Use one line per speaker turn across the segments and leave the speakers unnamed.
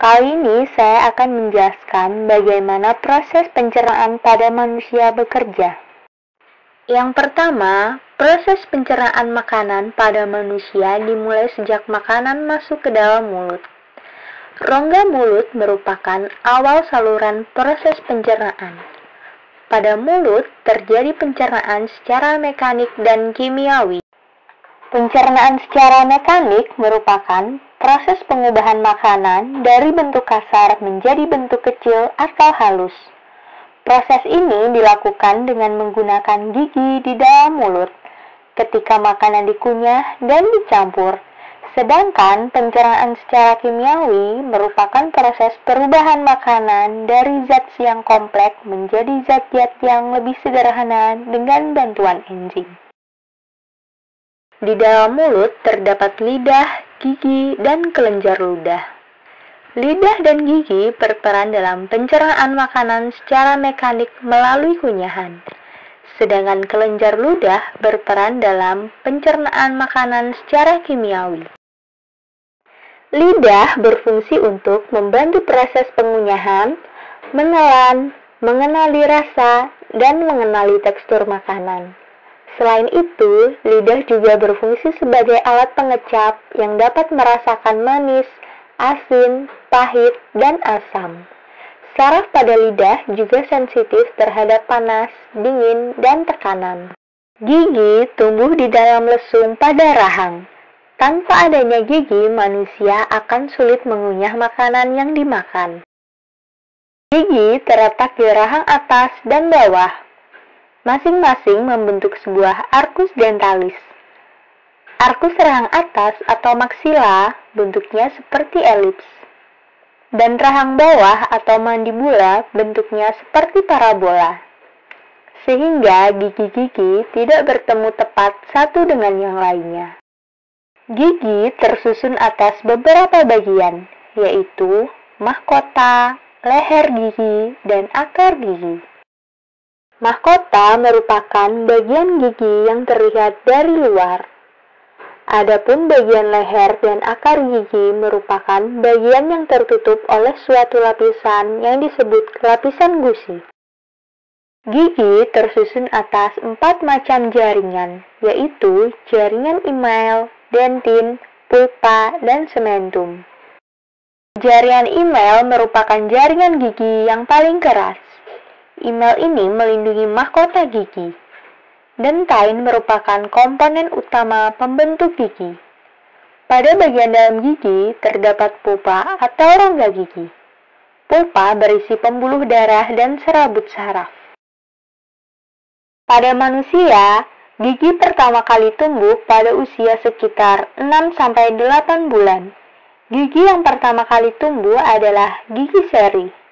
Kali ini saya akan menjelaskan bagaimana proses pencernaan pada manusia bekerja. Yang pertama, proses pencernaan makanan pada manusia dimulai sejak makanan masuk ke dalam mulut. Rongga mulut merupakan awal saluran proses pencernaan. Pada mulut terjadi pencernaan secara mekanik dan kimiawi. Pencernaan secara mekanik merupakan proses pengubahan makanan dari bentuk kasar menjadi bentuk kecil atau halus. Proses ini dilakukan dengan menggunakan gigi di dalam mulut ketika makanan dikunyah dan dicampur. Sedangkan pencernaan secara kimiawi merupakan proses perubahan makanan dari zat yang kompleks menjadi zat-zat yang lebih sederhana dengan bantuan enzim. Di dalam mulut terdapat lidah, gigi, dan kelenjar ludah. Lidah dan gigi berperan dalam pencernaan makanan secara mekanik melalui kunyahan. Sedangkan kelenjar ludah berperan dalam pencernaan makanan secara kimiawi. Lidah berfungsi untuk membantu proses pengunyahan, menelan, mengenali rasa, dan mengenali tekstur makanan. Selain itu, lidah juga berfungsi sebagai alat pengecap yang dapat merasakan manis, asin, pahit, dan asam. Saraf pada lidah juga sensitif terhadap panas, dingin, dan tekanan. Gigi tumbuh di dalam lesung pada rahang. Tanpa adanya gigi, manusia akan sulit mengunyah makanan yang dimakan. Gigi terletak di rahang atas dan bawah. Masing-masing membentuk sebuah arcus dentalis. Arcus rahang atas atau maksila bentuknya seperti elips. Dan rahang bawah atau mandibula bentuknya seperti parabola. Sehingga gigi-gigi tidak bertemu tepat satu dengan yang lainnya. Gigi tersusun atas beberapa bagian, yaitu mahkota, leher gigi, dan akar gigi. Mahkota merupakan bagian gigi yang terlihat dari luar. Adapun bagian leher dan akar gigi merupakan bagian yang tertutup oleh suatu lapisan yang disebut lapisan gusi. Gigi tersusun atas 4 macam jaringan, yaitu jaringan email, dentin, pulpa, dan sementum. Jaringan email merupakan jaringan gigi yang paling keras. Email ini melindungi mahkota gigi. Dentin merupakan komponen utama pembentuk gigi. Pada bagian dalam gigi terdapat pulpa atau rongga gigi. Pulpa berisi pembuluh darah dan serabut saraf. Pada manusia, gigi pertama kali tumbuh pada usia sekitar 6-8 bulan. Gigi yang pertama kali tumbuh adalah gigi seri.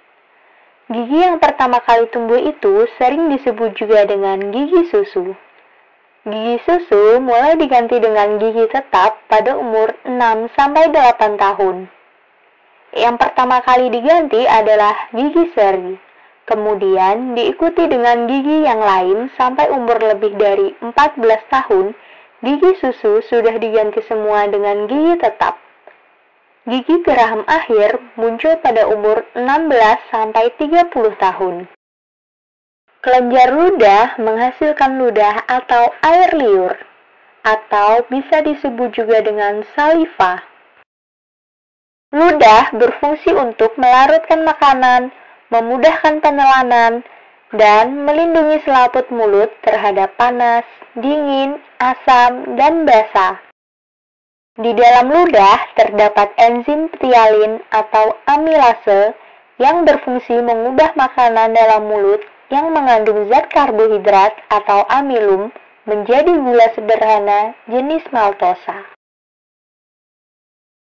Gigi yang pertama kali tumbuh itu sering disebut juga dengan gigi susu. Gigi susu mulai diganti dengan gigi tetap pada umur 6-8 tahun. Yang pertama kali diganti adalah gigi seri. Kemudian diikuti dengan gigi yang lain sampai umur lebih dari 14 tahun, gigi susu sudah diganti semua dengan gigi tetap. Gigi geraham akhir muncul pada umur 16-30 tahun. Kelenjar ludah menghasilkan ludah atau air liur, atau bisa disebut juga dengan saliva. Ludah berfungsi untuk melarutkan makanan, memudahkan penelanan, dan melindungi selaput mulut terhadap panas, dingin, asam, dan basah. Di dalam ludah terdapat enzim ptialin atau amilase yang berfungsi mengubah makanan dalam mulut yang mengandung zat karbohidrat atau amilum menjadi gula sederhana jenis maltosa.